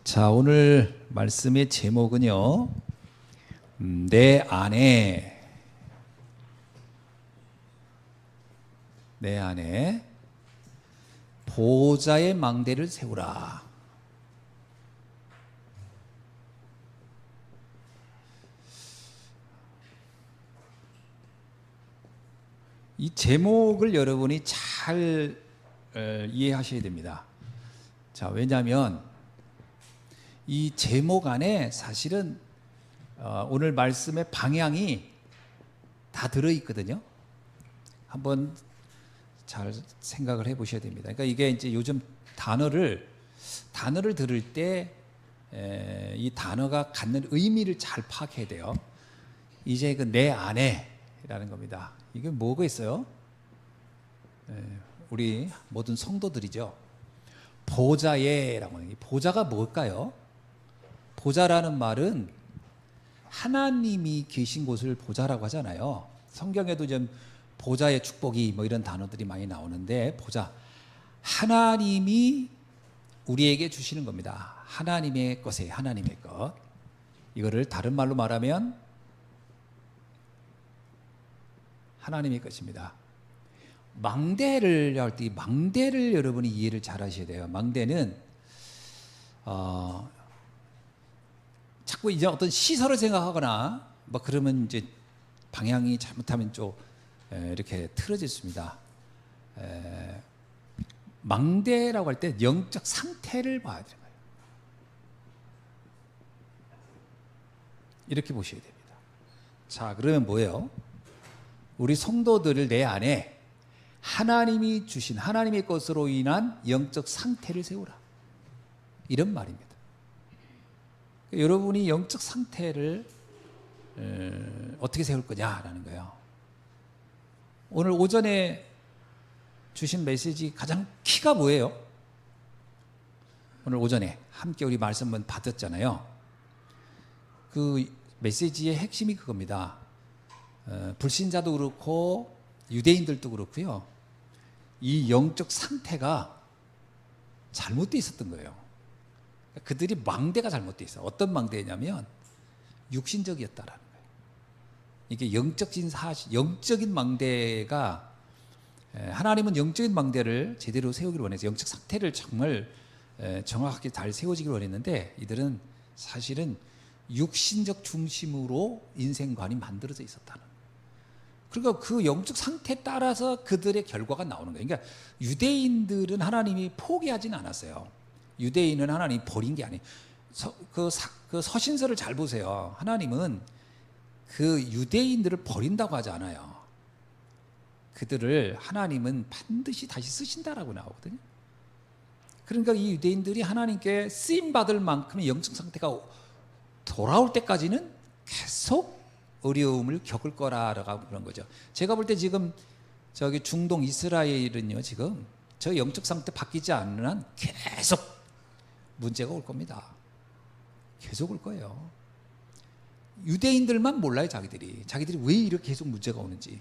자, 오늘 말씀의 제목은요, 내 안에 보호자의 망대를 세우라. 이 제목을 여러분이 잘 이해하셔야 됩니다. 자, 왜냐하면 이 제목 안에 사실은 오늘 말씀의 방향이 다 들어있거든요. 한번 잘 생각을 해보셔야 됩니다. 그러니까 이게 이제 요즘 단어를 들을 때 이 단어가 갖는 의미를 잘 파악해야 돼요. 이제 그 내 안에라는 겁니다. 이게 뭐가 있어요? 우리 모든 성도들이죠. 보좌에라고 하는 게, 보좌가 뭘까요? 보좌라는 말은 하나님이 계신 곳을 보좌라고 하잖아요. 성경에도 좀 보좌의 축복이 뭐 이런 단어들이 많이 나오는데, 보좌, 하나님이 우리에게 주시는 겁니다. 하나님의 것이에요. 하나님의 것. 이거를 다른 말로 말하면 하나님의 것입니다. 망대를 할 때 망대를 여러분이 이해를 잘 하셔야 돼요. 망대는 자꾸 이제 어떤 시설을 생각하거나 뭐 그러면 이제 방향이 잘못하면 좀 이렇게 틀어졌습니다. 망대라고 할 때 영적 상태를 봐야 되는 거예요. 이렇게 보셔야 됩니다. 자, 그러면 뭐예요? 우리 성도들을 내 안에 하나님이 주신 하나님의 것으로 인한 영적 상태를 세우라, 이런 말입니다. 여러분이 영적 상태를 어떻게 세울 거냐라는 거예요. 오늘 오전에 주신 메시지 가장 키가 뭐예요? 오늘 오전에 함께 우리 말씀 한번 받았잖아요. 그 메시지의 핵심이 그겁니다. 불신자도 그렇고 유대인들도 그렇고요, 이 영적 상태가 잘못되어 있었던 거예요. 그들이 망대가 잘못되어 있어요. 어떤 망대냐면 육신적이었다라는 거예요. 이게 영적인 망대가, 하나님은 영적인 망대를 제대로 세우기를 원해서 영적 상태를 정말 정확하게 잘 세워지기를 원했는데, 이들은 사실은 육신적 중심으로 인생관이 만들어져 있었다는 거예요. 그러니까 그 영적 상태에 따라서 그들의 결과가 나오는 거예요. 그러니까 유대인들은 하나님이 포기하지는 않았어요. 유대인은 하나님이 버린 게 아니에요. 그 서신서를 잘 보세요. 하나님은 그 유대인들을 버린다고 하지 않아요. 그들을 하나님은 반드시 다시 쓰신다라고 나오거든요. 그러니까 이 유대인들이 하나님께 쓰임받을 만큼의 영적 상태가 돌아올 때까지는 계속 어려움을 겪을 거라고 그런 거죠. 제가 볼 때 지금 저기 중동 이스라엘은요, 지금 저 영적 상태 바뀌지 않는 한 계속 문제가 올 겁니다. 계속 올 거예요. 유대인들만 몰라요. 자기들이 왜 이렇게 계속 문제가 오는지.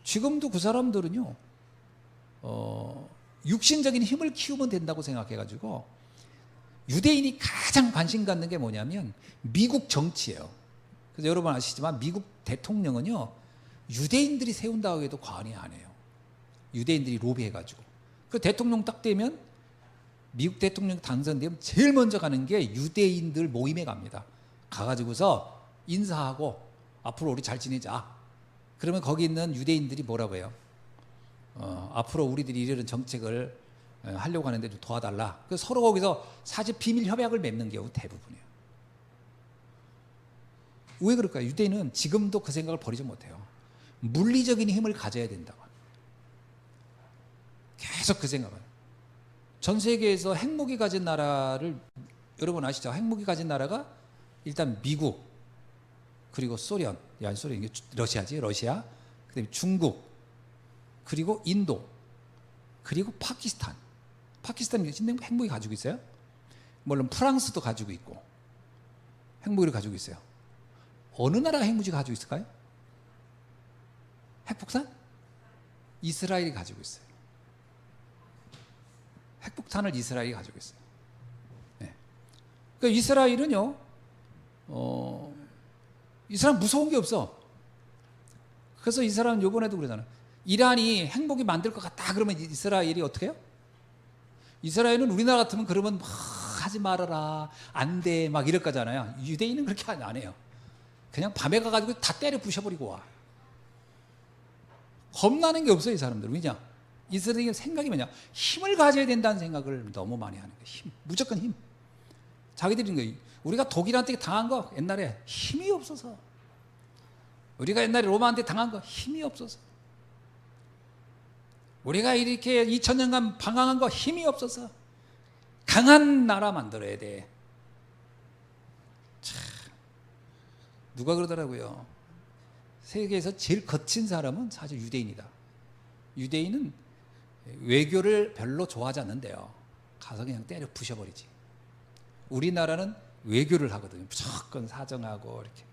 지금도 그 사람들은요, 육신적인 힘을 키우면 된다고 생각해가지고, 유대인이 가장 관심 갖는 게 뭐냐면 미국 정치예요. 그래서 여러분 아시지만 미국 대통령은요, 유대인들이 세운다고 해도 과언이 아니에요. 유대인들이 로비해가지고. 그 대통령 딱 되면, 미국 대통령 당선되면 제일 먼저 가는 게 유대인들 모임에 갑니다. 가가지고서 인사하고 앞으로 우리 잘 지내자. 그러면 거기 있는 유대인들이 뭐라고 해요? 앞으로 우리들이 이런 정책을 하려고 하는데 좀 도와달라. 그래서 서로 거기서 사실 비밀 협약을 맺는 경우 대부분이에요. 왜 그럴까요? 유대인은 지금도 그 생각을 버리지 못해요. 물리적인 힘을 가져야 된다고. 계속 그 생각을. 전 세계에서 핵무기 가진 나라를 여러분 아시죠? 핵무기 가진 나라가 일단 미국, 그리고 소련, 러시아지, 러시아, 그다음에 중국, 그리고 인도, 그리고 파키스탄. 파키스탄이 핵무기 가지고 있어요. 물론 프랑스도 가지고 있고 핵무기를 가지고 있어요. 어느 나라가 핵무기 가지고 있을까요? 핵폭탄? 이스라엘이 가지고 있어요. 핵폭탄을 이스라엘이 가지고 있어요. 네. 그러니까 이스라엘은요, 이스라엘 무서운 게 없어. 그래서 이스라엘은 요번에도 그러잖아요. 이란이 행복이 만들 것 같다 그러면 이스라엘이 어떻게 해요? 이스라엘은 우리나라 같으면 그러면 막 하지 말아라, 안 돼, 막 이럴 거잖아요. 유대인은 그렇게 안 해요. 그냥 밤에 가가지고 다 때려 부셔버리고 와. 겁나는 게 없어요, 이 사람들. 왜냐? 이스라엘의 생각이 뭐냐? 힘을 가져야 된다는 생각을 너무 많이 하는 거예요. 힘, 무조건 힘. 자기들이 거예요. 우리가 독일한테 당한 거 옛날에 힘이 없어서. 우리가 옛날에 로마한테 당한 거 힘이 없어서. 우리가 이렇게 2000년간 방황한 거 힘이 없어서. 강한 나라 만들어야 돼. 참, 누가 그러더라고요. 세계에서 제일 거친 사람은 사실 유대인이다. 유대인은 외교를 별로 좋아하지 않는데요. 가서 그냥 때려 부셔버리지. 우리나라는 외교를 하거든요. 무조건 사정하고 이렇게.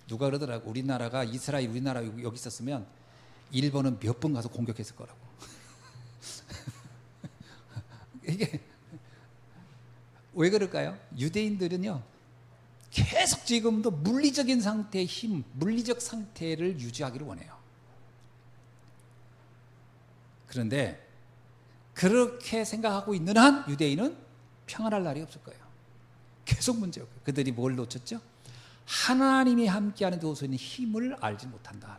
누가 그러더라고. 우리나라가 이스라엘, 우리나라 여기 있었으면 일본은 몇 번 가서 공격했을 거라고. 이게 왜 그럴까요? 유대인들은요, 계속 지금도 물리적인 상태의 힘, 물리적 상태를 유지하기를 원해요. 그런데 그렇게 생각하고 있는 한 유대인은 평안할 날이 없을 거예요. 계속 문제예요. 그들이 뭘 놓쳤죠? 하나님이 함께하는 곳에는 힘을 알지 못한다.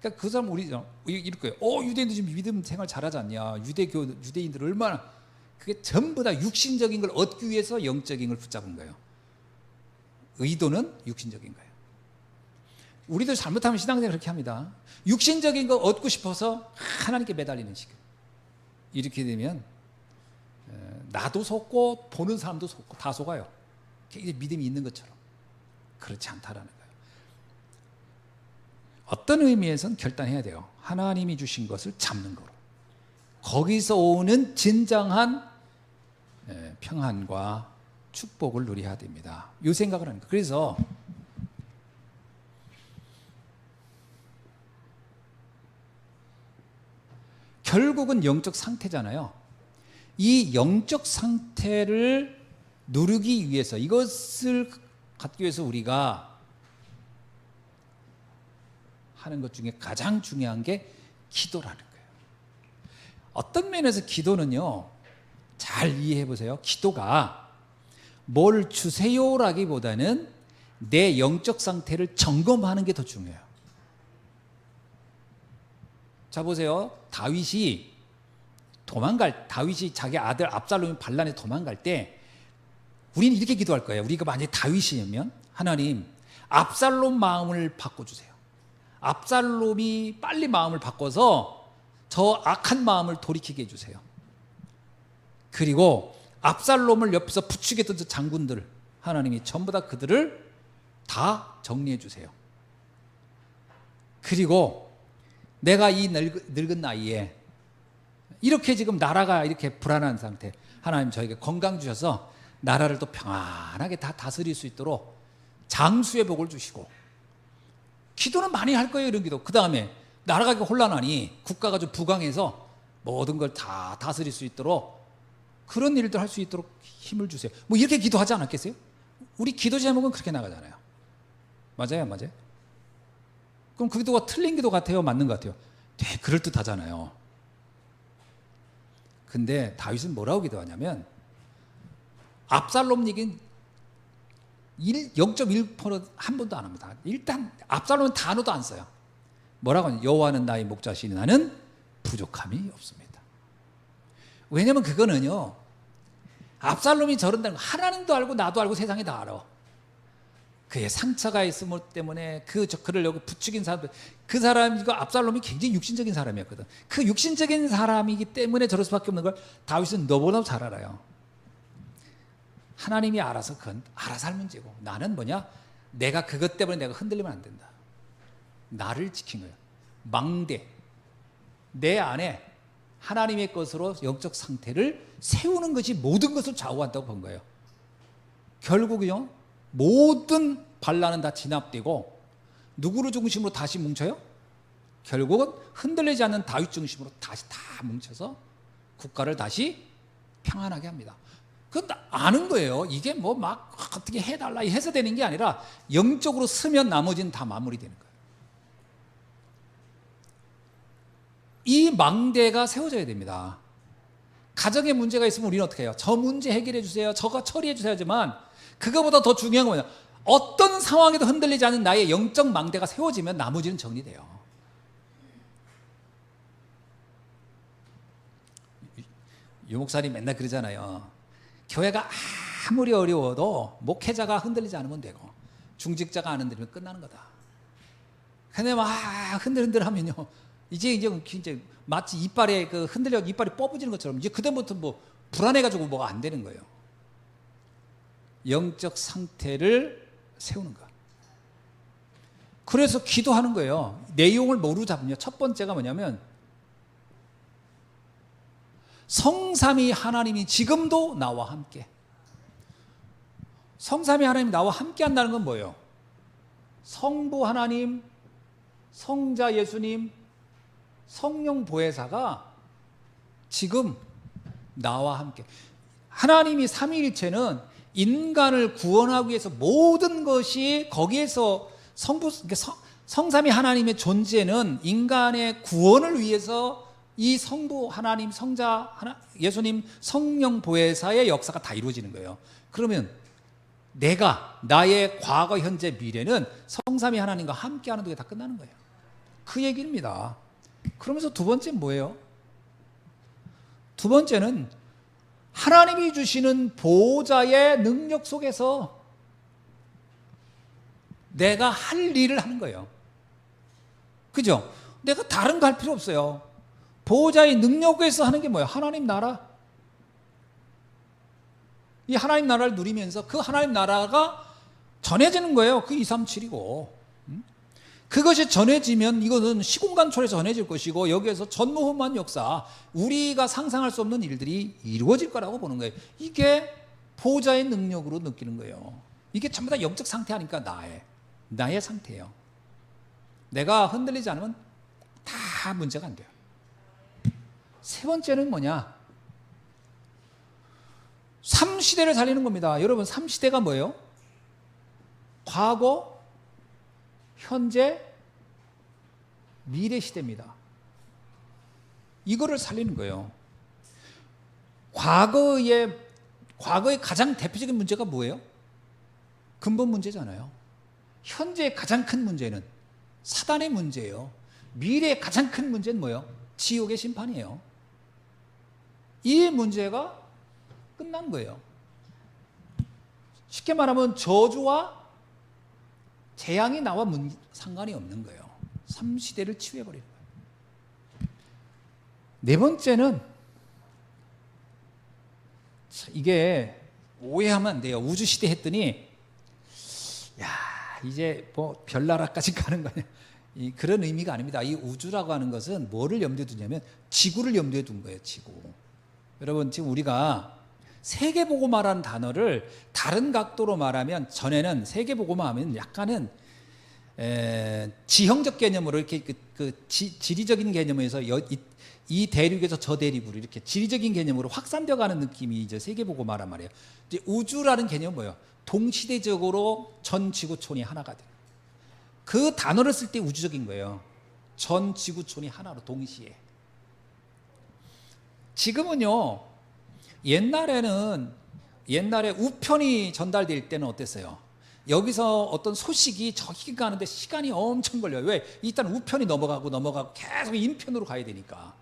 그러니까 그 사람 우리 이럴 거예요. 유대인들 지금 믿음 생활 잘하지 않냐? 유대인들 얼마나 그게 전부 다 육신적인 걸 얻기 위해서 영적인 걸 붙잡은 거예요. 의도는 육신적인 거예요. 우리도 잘못하면 신앙생활 그렇게 합니다. 육신적인 거 얻고 싶어서 하나님께 매달리는 식. 이렇게 되면 나도 속고 보는 사람도 속고 다 속아요. 이게 믿음이 있는 것처럼. 그렇지 않다라는 거예요. 어떤 의미에서는 결단해야 돼요. 하나님이 주신 것을 잡는 거로. 거기서 오는 진정한 평안과 축복을 누려야 됩니다. 이 생각을 하는 거예요. 그래서 결국은 영적 상태잖아요. 이 영적 상태를 누리기 위해서, 이것을 갖기 위해서 우리가 하는 것 중에 가장 중요한 게 기도라는 거예요. 어떤 면에서 기도는요, 잘 이해해 보세요. 기도가 뭘 주세요라기보다는 내 영적 상태를 점검하는 게 더 중요해요. 자 보세요. 다윗이 자기 아들 압살롬이 반란에 도망갈 때 우리는 이렇게 기도할 거예요. 우리가 만약에 다윗이면 하나님, 압살롬 마음을 바꿔주세요. 압살롬이 빨리 마음을 바꿔서 저 악한 마음을 돌이키게 해주세요. 그리고 압살롬을 옆에서 부추겼던 저 장군들, 하나님이 전부 다 그들을 다 정리해 주세요. 그리고 내가 이 늙은 나이에 이렇게 지금 나라가 이렇게 불안한 상태, 하나님 저에게 건강 주셔서 나라를 또 평안하게 다 다스릴 수 있도록 장수의 복을 주시고, 기도는 많이 할 거예요. 이런 기도. 그 다음에 나라가 혼란하니 국가가 좀 부강해서 모든 걸 다 다스릴 수 있도록 그런 일들 할 수 있도록 힘을 주세요. 뭐 이렇게 기도하지 않았겠어요? 우리 기도 제목은 그렇게 나가잖아요. 맞아요, 맞아요? 그럼 그 기도가 틀린 기도 같아요, 맞는 것 같아요? 되게 그럴듯하잖아요. 근데 다윗은 뭐라고 기도하냐면, 압살롬 얘기는 0.1%한 번도 안 합니다. 일단 압살롬은 단어도 안 써요. 뭐라고 하냐? 여호와는 나의 목자시니 나는 부족함이 없습니다. 왜냐면 그거는요, 압살롬이 저런다는 거 하나님도 알고 나도 알고 세상이 다 알아. 그의 상처가 있음 때문에 그를 여기 부추긴 사람들, 그 사람, 이거 압살롬이 굉장히 육신적인 사람이었거든. 그 육신적인 사람이기 때문에 저럴 수밖에 없는 걸 다윗은 너보다 잘 알아요. 하나님이 알아서 그건 알아서 할 문제고, 나는 뭐냐? 내가 그것 때문에 내가 흔들리면 안 된다. 나를 지킨 거예요. 망대. 내 안에 하나님의 것으로 영적 상태를 세우는 것이 모든 것을 좌우한다고 본 거예요. 결국은요, 모든 반란은 다 진압되고 누구를 중심으로 다시 뭉쳐요? 결국은 흔들리지 않는 다윗 중심으로 다시 다 뭉쳐서 국가를 다시 평안하게 합니다. 그건 아는 거예요. 이게 뭐 막 어떻게 해달라 해서 되는 게 아니라 영적으로 쓰면 나머지는 다 마무리되는 거예요. 이 망대가 세워져야 됩니다. 가정에 문제가 있으면 우리는 어떻게 해요? 저 문제 해결해 주세요. 저거 처리해 주세요. 하지만 그거보다 더 중요한 건 뭐냐? 어떤 상황에도 흔들리지 않는 나의 영적 망대가 세워지면 나머지는 정리돼요. 유 목사님 맨날 그러잖아요. 교회가 아무리 어려워도 목회자가 흔들리지 않으면 되고 중직자가 안 흔들리면 끝나는 거다. 근데 막 흔들흔들 하면요. 이제 마치 이빨에 그 흔들려 이빨이 뽑아지는 것처럼 이제 그다음부터 뭐 불안해가지고 뭐가 안 되는 거예요. 영적 상태를 세우는 거. 그래서 기도하는 거예요. 내용을 뭐로 잡냐? 첫 번째가 뭐냐면 성삼위 하나님이 지금도 나와 함께. 성삼위 하나님이 나와 함께 한다는 건 뭐예요? 성부 하나님, 성자 예수님, 성령 보혜사가 지금 나와 함께. 하나님이 삼위일체는 인간을 구원하기 위해서 모든 것이 거기에서 성삼위 하나님의 존재는 인간의 구원을 위해서 이 성부 하나님, 성자 예수님, 성령 보혜사의 역사가 다 이루어지는 거예요. 그러면 나의 과거, 현재, 미래는 성삼위 하나님과 함께하는 동안 다 끝나는 거예요. 그 얘기입니다. 그러면서 두 번째는 뭐예요? 두 번째는 하나님이 주시는 보호자의 능력 속에서 내가 할 일을 하는 거예요. 그죠? 내가 다른 거 할 필요 없어요. 보호자의 능력에서 하는 게 뭐예요? 하나님 나라. 이 하나님 나라를 누리면서 그 하나님 나라가 전해지는 거예요. 그 237이고. 그것이 전해지면 이거는 시공간 초래에서 전해질 것이고 여기에서 전무후무한 역사, 우리가 상상할 수 없는 일들이 이루어질 거라고 보는 거예요. 이게 보호자의 능력으로 느끼는 거예요. 이게 전부 다 영적 상태 하니까 나의 상태예요. 내가 흔들리지 않으면 다 문제가 안 돼요. 세 번째는 뭐냐? 3시대를 살리는 겁니다. 여러분 3시대가 뭐예요? 과거, 현재, 미래 시대입니다. 이거를 살리는 거예요. 과거의 가장 대표적인 문제가 뭐예요? 근본 문제잖아요. 현재의 가장 큰 문제는 사단의 문제예요. 미래의 가장 큰 문제는 뭐예요? 지옥의 심판이에요. 이 문제가 끝난 거예요. 쉽게 말하면 저주와 재앙이 나와 상관이 없는 거예요. 3시대를 치유해버리는 거예요. 네 번째는 이게 오해하면 안 돼요. 우주시대 했더니 이제 뭐 별나라까지 가는 거냐, 그런 의미가 아닙니다. 이 우주라고 하는 것은 뭐를 염두에 두냐면 지구를 염두에 둔 거예요. 지구. 여러분 지금 우리가 세계보고마라는 단어를 다른 각도로 말하면, 전에는 세계보고마 하면 약간은 지형적 개념으로 이렇게 지리적인 개념에서 이 대륙에서 저 대륙으로 이렇게 지리적인 개념으로 확산되어 가는 느낌이 이제 세계보고마란 말이에요. 이제 우주라는 개념은 뭐예요? 동시대적으로 전 지구촌이 하나가 돼요. 그 단어를 쓸 때 우주적인 거예요. 전 지구촌이 하나로 동시에. 지금은요, 옛날에 우편이 전달될 때는 어땠어요? 여기서 어떤 소식이 저기 가는데 시간이 엄청 걸려요. 왜? 일단 우편이 넘어가고 계속 인편으로 가야 되니까.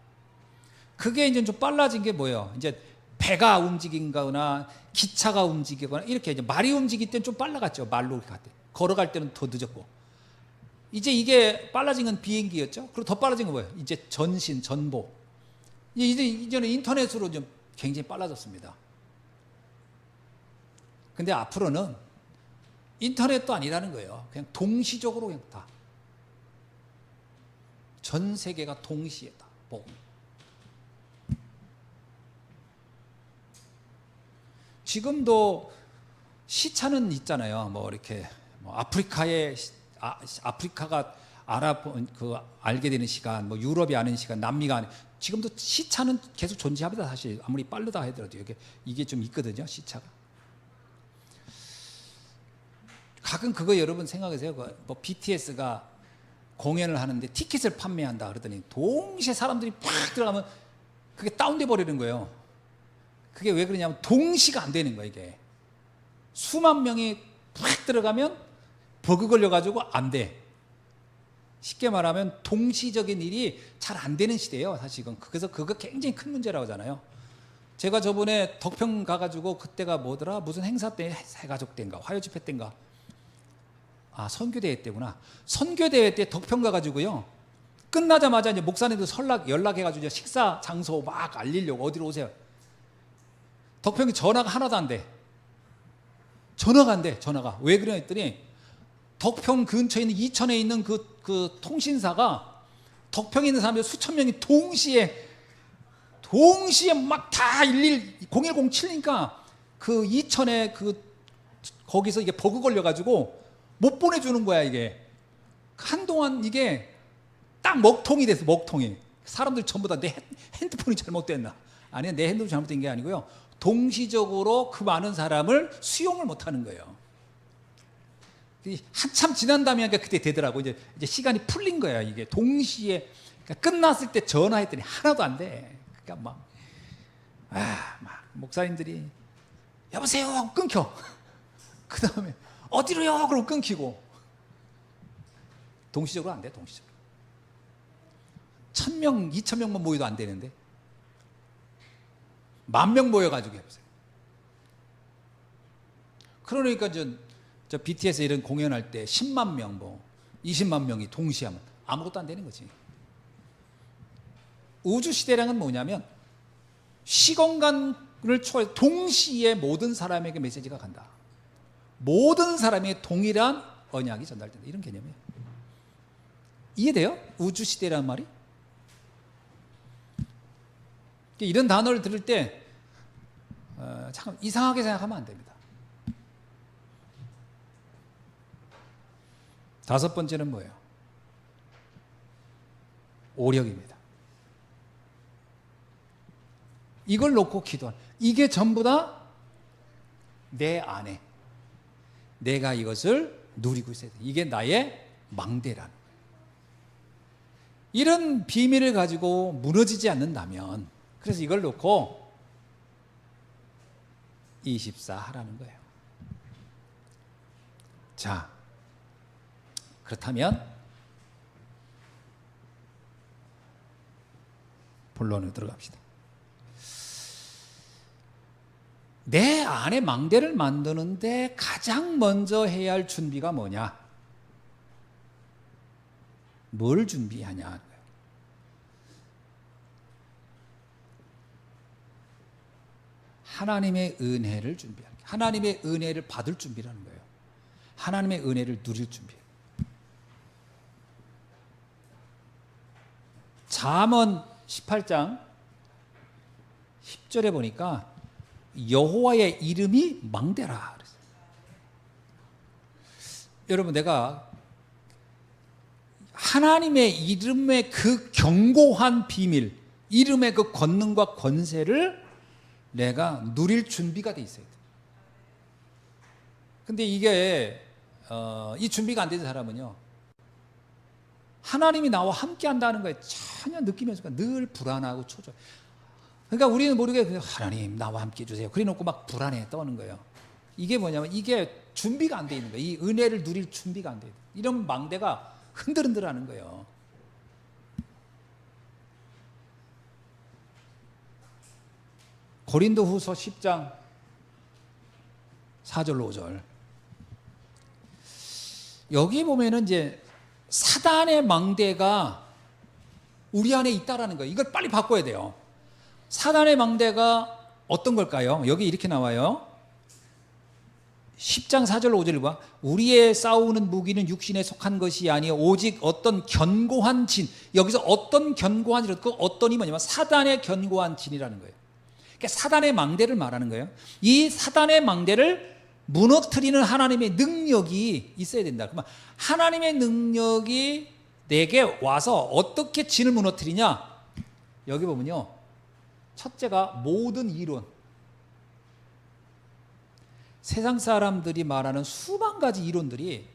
그게 이제 좀 빨라진 게 뭐예요? 이제 배가 움직인거나 기차가 움직이거나 이렇게 이제 말이 움직일 때는 좀 빨라갔죠. 말로 갈 때. 걸어갈 때는 더 늦었고. 이제 이게 빨라진 건 비행기였죠. 그리고 더 빨라진 건 뭐예요? 이제 전신, 전보. 이제는 인터넷으로 좀 굉장히 빨라졌습니다. 근데 앞으로는 인터넷도 아니라는 거예요. 그냥 동시적으로 그냥 다. 전 세계가 동시에 다 복음. 지금도 시차는 있잖아요. 뭐 이렇게 아프리카가 알게 되는 시간, 뭐 유럽이 아는 시간, 남미가 아는, 지금도 시차는 계속 존재합니다. 사실 아무리 빠르다 하더라도 이게 좀 있거든요. 시차가. 가끔 그거 여러분 생각하세요. 뭐 BTS가 공연을 하는데 티켓을 판매한다 그러더니 동시에 사람들이 팍 들어가면 그게 다운돼 버리는 거예요. 그게 왜 그러냐면 동시가 안 되는 거예요. 이게 수만 명이 팍 들어가면 버그 걸려가지고 안 돼. 쉽게 말하면 동시적인 일이 잘 안 되는 시대예요. 사실은. 그래서 그거 굉장히 큰 문제라고 하잖아요. 제가 저번에 덕평 가가지고 그때가 뭐더라, 무슨 행사 때, 해가족 때인가 화요집회 때인가, 선교대회 때구나. 선교대회 때 덕평 가가지고요, 끝나자마자 이제 목사님들 연락해가지고 식사 장소 막 알리려고 어디로 오세요. 덕평이 전화가 하나도 안 돼. 전화가 안 돼. 전화가 왜 그래 했더니 덕평 근처에 있는 이천에 있는 그 통신사가 덕평에 있는 사람들 수천 명이 동시에 막 다 01 치니까 그 이천에 거기서 이게 버그 걸려가지고 못 보내주는 거야. 이게 한동안 이게 딱 먹통이 됐어. 먹통이. 사람들 전부 다 내 핸드폰이 잘못됐나? 아니, 내 핸드폰이 잘못된 게 아니고요, 동시적으로 그 많은 사람을 수용을 못하는 거예요. 한참 지난 다음에 그때 되더라고. 이제 시간이 풀린 거야. 이게 동시에. 그러니까 끝났을 때 전화했더니 하나도 안 돼. 그러니까 막 목사님들이 여보세요 하고 끊겨. 그 다음에 어디로요? 그러고 끊기고. 동시적으로 안 돼. 동시적으로 1000명 2000명만 모여도 안 되는데 10,000명 모여가지고 해보세요. 그러니까 저 BTS 이런 공연할 때 10만 명, 20만 명이 동시에 하면 아무것도 안 되는 거지. 우주 시대랑은 뭐냐면 시공간을 초월해 동시에 모든 사람에게 메시지가 간다. 모든 사람의 동일한 언약이 전달된다. 이런 개념이에요. 이해돼요? 우주 시대라는 말이? 이런 단어를 들을 때 잠깐 이상하게 생각하면 안 됩니다. 다섯 번째는 뭐예요? 오력입니다. 이걸 놓고 기도하는, 이게 전부 다 내 안에 내가 이것을 누리고 있어야 돼. 이게 나의 망대라는 거예요. 이런 비밀을 가지고 무너지지 않는다면, 그래서 이걸 놓고 24 하라는 거예요. 자, 그렇다면 본론으로 들어갑시다. 내 안에 망대를 만드는데 가장 먼저 해야 할 준비가 뭐냐? 뭘 준비하냐 하는 거예요. 하나님의 은혜를 준비하는 거예요. 하나님의 은혜를 받을 준비라는 거예요. 하나님의 은혜를 누릴 준비. 잠언 18장 10절에 보니까 여호와의 이름이 망대라 그랬어요. 여러분, 내가 하나님의 이름의 그 견고한 비밀, 이름의 그 권능과 권세를 내가 누릴 준비가 돼 있어야 돼. 근데 이게 이 준비가 안 되는 사람은요, 하나님이 나와 함께 한다는 거에 전혀 느낌이 없으니까 늘 불안하고 초조. 그러니까 우리는 모르게 하나님 나와 함께 해주세요. 그래 놓고 막 불안해 떠는 거예요. 이게 뭐냐면 이게 준비가 안 돼 있는 거예요. 이 은혜를 누릴 준비가 안 돼. 이런 망대가 흔들흔들하는 거예요. 고린도후서 10장 4절로 5절. 여기 보면은 이제 사단의 망대가 우리 안에 있다라는 거예요. 이걸 빨리 바꿔야 돼요. 사단의 망대가 어떤 걸까요? 여기 이렇게 나와요. 10장 4절로 5절을 봐. 우리의 싸우는 무기는 육신에 속한 것이 아니요 오직 어떤 견고한 진. 여기서 어떤 견고한 진, 어떤이 뭐냐면 사단의 견고한 진이라는 거예요. 그러니까 사단의 망대를 말하는 거예요. 이 사단의 망대를 무너뜨리는 하나님의 능력이 있어야 된다. 그러면 하나님의 능력이 내게 와서 어떻게 진을 무너뜨리냐? 여기 보면요. 첫째가 모든 이론. 세상 사람들이 말하는 수만 가지 이론들이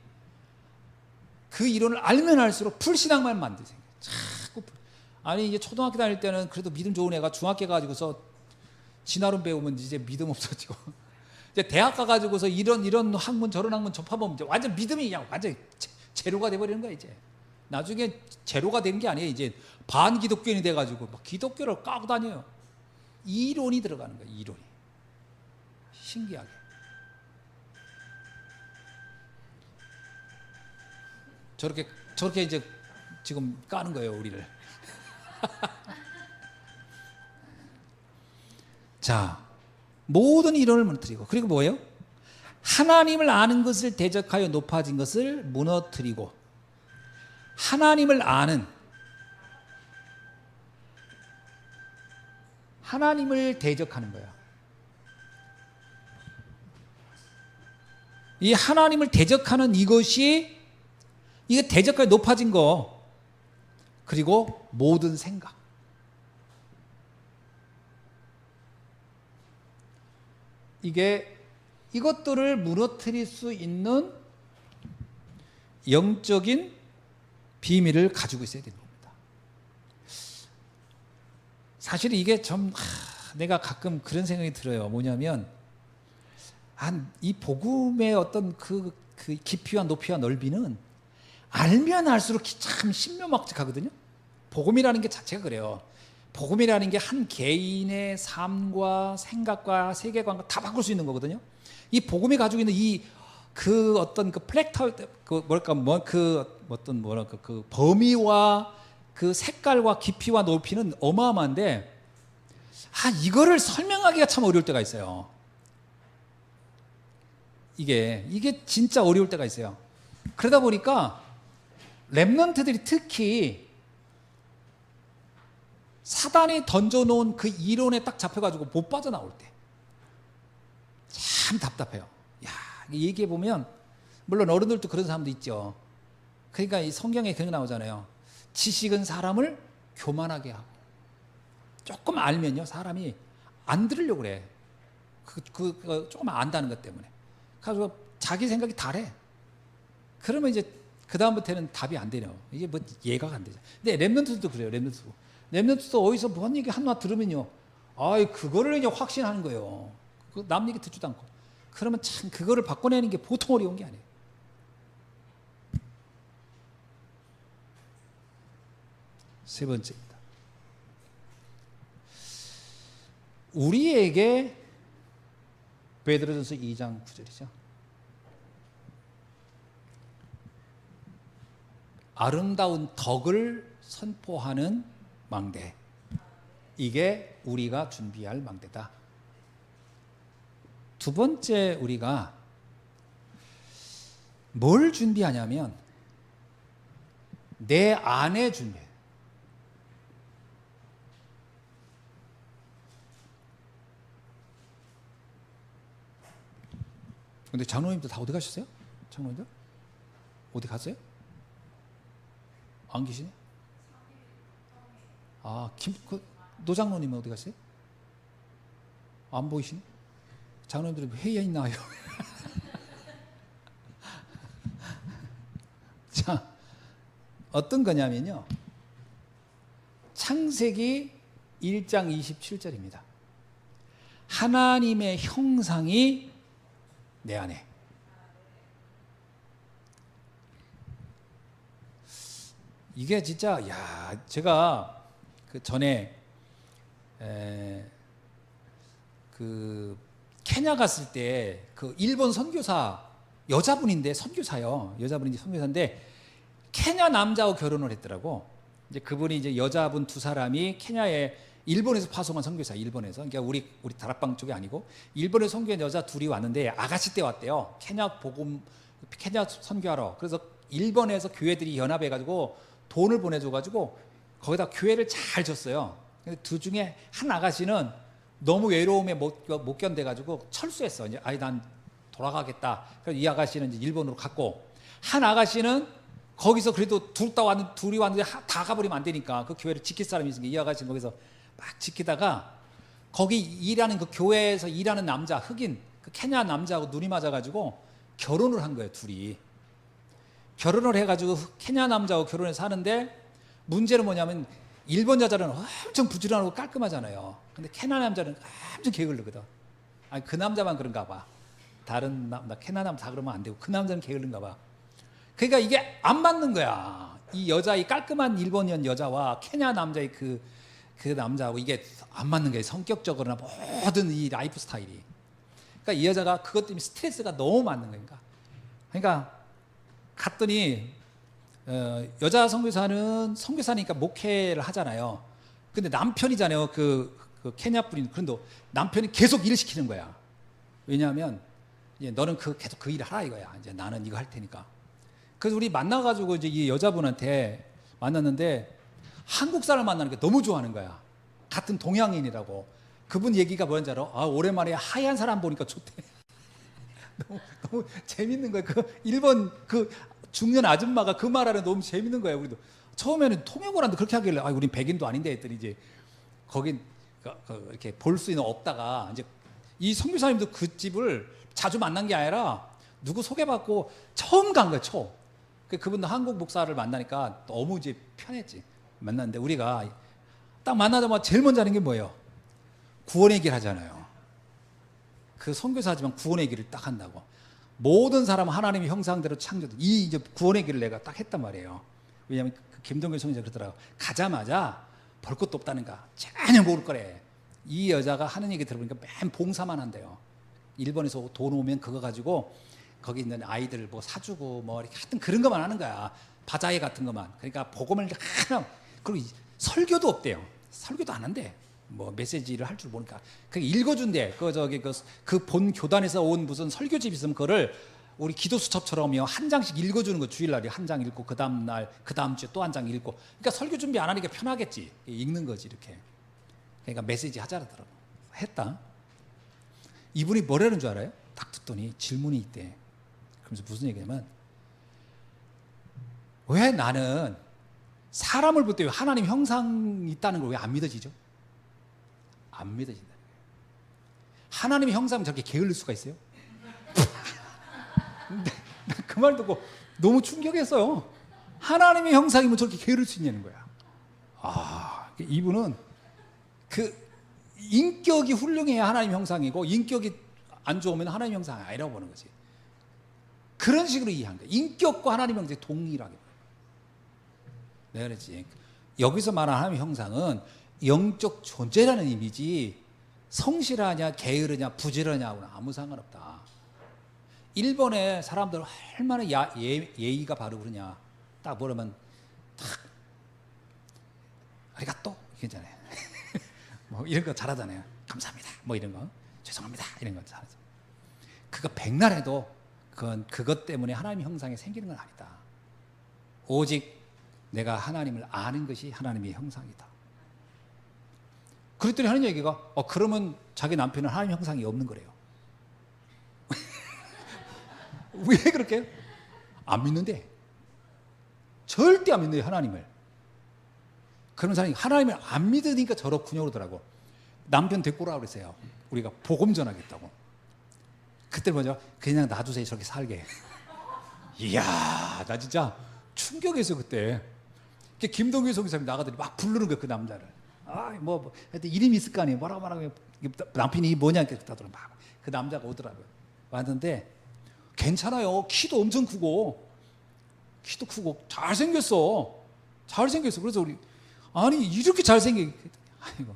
그 이론을 알면 알수록 불신앙만 만드세요. 자꾸 아니 이제 초등학교 다닐 때는 그래도 믿음 좋은 애가 중학교 가지고서 진화론 배우면 이제 믿음 없어지고 이제 대학 가가지고서 이런 학문 저런 학문 접하면 이제 완전 믿음이 그냥 완전 제로가 돼버리는 거야 이제. 나중에 제로가 되는 게 아니에요. 이제 반기독교인이 돼가지고 막 기독교를 까고 다녀요. 이론이 들어가는 거야. 이론이. 신기하게. 저렇게 이제 지금 까는 거예요, 우리를. 자, 모든 이론을 무너뜨리고, 그리고 뭐예요? 하나님을 아는 것을 대적하여 높아진 것을 무너뜨리고, 하나님을 아는, 하나님을 대적하는 거야. 이 하나님을 대적하는 이것이, 이게 대적하여 높아진 거, 그리고 모든 생각. 이것들을 무너뜨릴 수 있는 영적인 비밀을 가지고 있어야 되는 겁니다. 사실 이게 좀 내가 가끔 그런 생각이 들어요. 뭐냐면 이 복음의 어떤 그 깊이와 높이와 넓이는 알면 알수록 참 신묘막측하거든요. 복음이라는 게 자체가 그래요. 복음이라는 게 한 개인의 삶과 생각과 세계관과 다 바꿀 수 있는 거거든요. 이 복음이 가지고 있는 그 어떤 그 플렉터 그 범위와 그 색깔과 깊이와 높이는 어마어마한데 이거를 설명하기가 참 어려울 때가 있어요. 이게 진짜 어려울 때가 있어요. 그러다 보니까 렘넌트들이 특히 사단이 던져놓은 그 이론에 딱 잡혀가지고 못 빠져나올 때 참 답답해요. 얘기해보면 물론 어른들도 그런 사람도 있죠. 그러니까 이 성경에 그런 게 나오잖아요. 지식은 사람을 교만하게 하고, 조금 알면요 사람이 안 들으려고 그래. 조금 안다는 것 때문에. 그래서 자기 생각이 다래. 그러면 이제 그 다음부터는 답이 안 되네요. 이게 뭐 예가가 안 되죠. 근데 렘넌트도 그래요. 렘넌트도 어디서 뭔 얘기 하나 들으면요, 그거를 이제 확신하는 거예요. 남 얘기 듣지도 않고. 그러면 참 그거를 바꿔내는 게 보통 어려운 게 아니에요. 세 번째입니다. 우리에게 베드로전서 2장 9절이죠. 아름다운 덕을 선포하는 망대. 이게 우리가 준비할 망대다. 두 번째 우리가 뭘 준비하냐면 내 안에 준비해. 근데 장로님들 다 어디 가셨어요? 장로님들? 어디 갔어요? 안 계시네? 노 장로님은 어디 갔어요? 안 보이시네? 장로님들은 회의에 있나요? 자, 어떤 거냐면요, 창세기 1장 27절입니다. 하나님의 형상이 내 안에. 이게 진짜 제가 그 전에 그 케냐 갔을 때 그 일본 선교사 여자분인데 선교사요. 여자분인데 선교사인데 케냐 남자하고 결혼을 했더라고. 이제 그분이 이제 여자분 두 사람이 케냐에 일본에서 파송한 선교사, 일본에서. 그러니까 우리 다락방 쪽이 아니고 일본에 선교한 여자 둘이 왔는데 아가씨 때 왔대요. 케냐 선교하러. 그래서 일본에서 교회들이 연합해가지고 돈을 보내줘가지고 거기다 교회를 잘 졌어요. 근데 두 중에 한 아가씨는 너무 외로움에 못 견뎌가지고 철수했어. 이제 난 돌아가겠다. 그래서 이 아가씨는 이제 일본으로 갔고, 한 아가씨는 거기서 그래도 둘이 왔는데 다 가버리면 안 되니까 그 교회를 지킬 사람이 있으니까 이 아가씨는 거기서 막 지키다가 거기 일하는 그 교회에서 일하는 남자 흑인 그 케냐 남자하고 눈이 맞아가지고 결혼을 한 거예요. 둘이 결혼을 해가지고 케냐 남자하고 결혼해서 사는데 문제는 뭐냐면 일본 여자는 엄청 부지런하고 깔끔하잖아요. 근데 케냐 남자는 엄청 게을르거든. 아니 그 남자만 그런가 봐. 다른 남자 케냐 남자 다 그러면 안 되고 그 남자는 게을른가 봐. 그러니까 이게 안 맞는 거야. 이 여자, 이 깔끔한 일본인 여자와 케냐 남자의 그 남자하고 이게 안 맞는 거예요. 성격적으로나 모든 이 라이프 스타일이. 그러니까 이 여자가 그것 때문에 스트레스가 너무 많은 거니까. 그러니까 갔더니 여자 선교사는 선교사니까 목회를 하잖아요. 근데 남편이잖아요. 그 케냐 분인. 그런데 남편이 계속 일을 시키는 거야. 왜냐하면 이제 너는 계속 그 일을 하라 이거야. 이제 나는 이거 할 테니까. 그래서 우리 만나가지고 이제 이 여자분한테 만났는데 한국 사람을 만나는 게 너무 좋아하는 거야. 같은 동양인이라고. 그분 얘기가 뭔지 알아? 아, 오랜만에 하얀 사람 보니까 좋대. 너무 재밌는 거야. 그 일본 그 중년 아줌마가 그 말하는 너무 재밌는 거야. 우리도 처음에는 통역을 하는데 그렇게 하길래 우린 백인도 아닌데 했더니 이제 거긴 이렇게 볼 수 있는 없다가 이제 이 선교사님도 그 집을 자주 만난 게 아니라 누구 소개받고 처음 간 거야. 처음. 그분도 한국 목사를 만나니까 너무 이제 편했지. 만났는데 우리가 딱 만나자마자 제일 먼저 하는 게 뭐예요? 구원 얘기를 하잖아요. 그 선교사지만 구원 얘기를 딱 한다고. 모든 사람은 하나님의 형상대로 창조된 이 이제 구원 얘기를 내가 딱 했단 말이에요. 왜냐하면 그 김동길 선교사 그러더라고. 가자마자 볼 것도 없다는가. 전혀 모를 거래. 이 여자가 하는 얘기 들어보니까 맨 봉사만 한대요. 일본에서 돈 오면 그거 가지고 거기 있는 아이들 뭐 사주고 뭐 이렇게 하여튼 그런 것만 하는 거야. 바자회 같은 것만. 그러니까 복음을 하나 그리고 설교도 없대요. 설교도 안 한대. 뭐 메시지를 할 줄 모르니까 그 읽어준대. 그 본 교단에서 온 무슨 설교집 있으면 그거를 우리 기도 수첩처럼요 한 장씩 읽어주는 거. 주일날에 한 장 읽고 그 다음 날 그 다음 주에 또 한 장 읽고. 그러니까 설교 준비 안 하니까 편하겠지. 읽는 거지 이렇게. 그러니까 메시지 하자더라고. 했다. 이분이 뭐라는 줄 알아요? 딱 듣더니 질문이 있대. 그러면서 무슨 얘기냐면 왜 나는 사람을 볼 때 하나님 형상이 있다는 걸 왜 안 믿어지죠? 안 믿어진다는 거예요. 하나님의 형상은 저렇게 게을릴 수가 있어요? 근데 그 말 듣고 너무 충격했어요. 하나님의 형상이면 저렇게 게으를 수 있냐는 거야. 아, 이분은 그 인격이 훌륭해야 하나님 형상이고 인격이 안 좋으면 하나님 형상이 아니라고 보는 거지. 그런 식으로 이해한 거야. 인격과 하나님 형상이 동일하게. 내가 그랬지. 여기서 말하는 하나님 형상은 영적 존재라는 의미지 성실하냐 게으르냐 부지런하냐고는 아무 상관없다. 일본의 사람들 얼마나 예의가 바르고 그러냐. 딱 보면 딱 아리가또 괜찮아요. 뭐 이런 거 잘하잖아요. 감사합니다. 뭐 이런 거 죄송합니다. 이런 거 잘하죠. 그거 백날 해도 그것 때문에 하나님의 형상이 생기는 건 아니다. 오직 내가 하나님을 아는 것이 하나님의 형상이다. 그랬더니 하는 얘기가 그러면 자기 남편은 하나님 형상이 없는 거래요. 왜 그렇게? 안 믿는데. 절대 안 믿는데 하나님을. 그런 사람이 하나님을 안 믿으니까 저렇군요 그러더라고. 남편 데리고 오라고 그랬어요. 우리가 복음 전하겠다고. 그때 먼저 그냥 놔두세요 저렇게 살게. 이야 나 진짜 충격했어 그때. 김동규 선교사님이 나가더니 막 부르는 거야 그 남자를. 뭐 하여튼 이름이 있을 거 아니에요. 뭐라고 남편이 뭐냐 그러더라고. 그 남자가 오더라고요. 왔는데 괜찮아요. 키도 엄청 크고 잘생겼어. 그래서 우리 아니 이렇게 잘생긴 아이고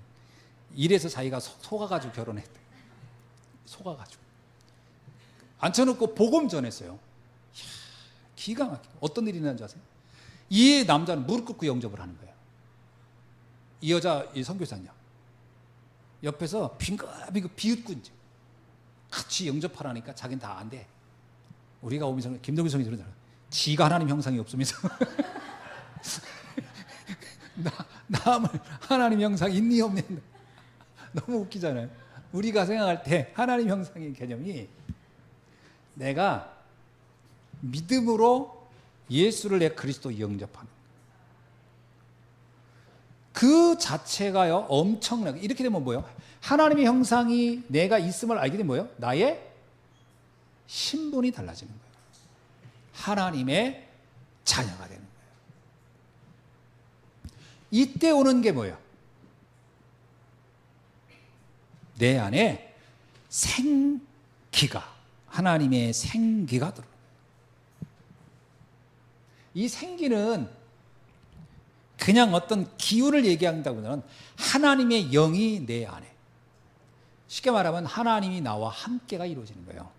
이래서 자기가 속아가지고 결혼했대. 속아가지고 앉혀놓고 복음 전했어요. 이야, 기가 막혀. 어떤 일이 있는지 아세요? 이 남자는 무릎 꿇고 영접을 하는 거예요. 이 여자 이 선교사냐 옆에서 빙긋빙긋 비웃고 이제 같이 영접하라니까 자기는 다 안 돼. 우리가 오면서 김동규 성이 그러잖아. 지가 하나님 형상이 없으면서 남을 하나님 형상 있니 없니. 너무 웃기잖아요. 우리가 생각할 때 하나님 형상의 개념이 내가 믿음으로 예수를 내 그리스도 영접하는 그 자체가요 엄청나게 이렇게 되면 뭐예요? 하나님의 형상이 내가 있음을 알게 되면 뭐예요? 나의 신분이 달라지는 거예요. 하나님의 자녀가 되는 거예요. 이때 오는 게 뭐예요? 내 안에 생기가 하나님의 생기가 들어요. 이 생기는 그냥 어떤 기운을 얘기한다고는 하나님의 영이 내 안에 쉽게 말하면 하나님이 나와 함께가 이루어지는 거예요.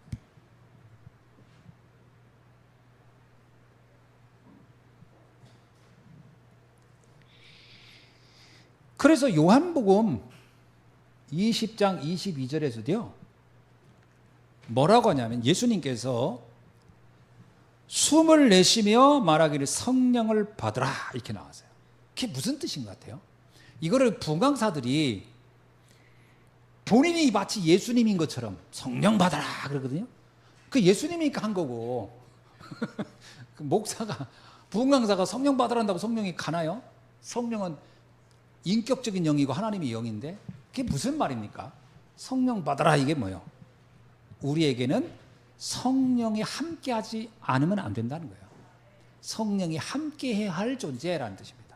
그래서 요한복음 20장 22절에서도요 뭐라고 하냐면 예수님께서 숨을 내쉬며 말하기를 성령을 받으라 이렇게 나왔어요. 그게 무슨 뜻인 것 같아요? 이거를 분강사들이 본인이 마치 예수님인 것처럼 성령 받아라 그러거든요. 그 예수님이니까 한 거고 그 목사가 분강사가 성령 받으라 한다고 성령이 가나요? 성령은 인격적인 영이고 하나님의 영인데 그게 무슨 말입니까? 성령 받아라 이게 뭐예요? 우리에게는 성령이 함께하지 않으면 안 된다는 거예요. 성령이 함께해야 할 존재라는 뜻입니다.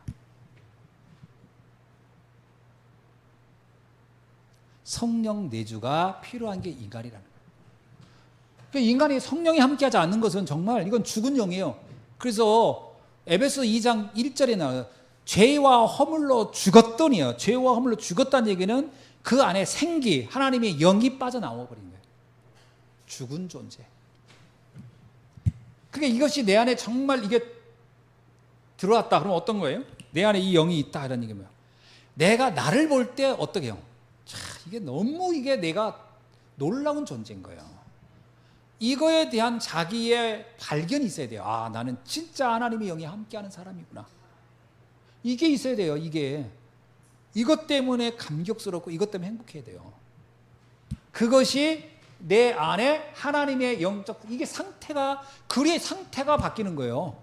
성령 내주가 필요한 게 인간이라는 거예요. 그러니까 인간이 성령이 함께하지 않는 것은 정말 이건 죽은 영이에요. 그래서 에베소 2장 1절에 나와요. 죄와 허물로 죽었더니요. 죄와 허물로 죽었다는 얘기는 그 안에 생기, 하나님의 영이 빠져나와 버린 거예요. 죽은 존재. 그러니까 이것이 내 안에 정말 이게 들어왔다. 그러면 어떤 거예요? 내 안에 이 영이 있다. 이런 얘기 뭐예요? 내가 나를 볼 때 어떻게 해요? 이게 너무 이게 내가 놀라운 존재인 거예요. 이거에 대한 자기의 발견이 있어야 돼요. 아, 나는 진짜 하나님의 영이 함께하는 사람이구나. 이게 있어야 돼요. 이게 이것 때문에 감격스럽고 이것 때문에 행복해야 돼요. 그것이 내 안에 하나님의 영적 이게 상태가 그의 상태가 바뀌는 거예요.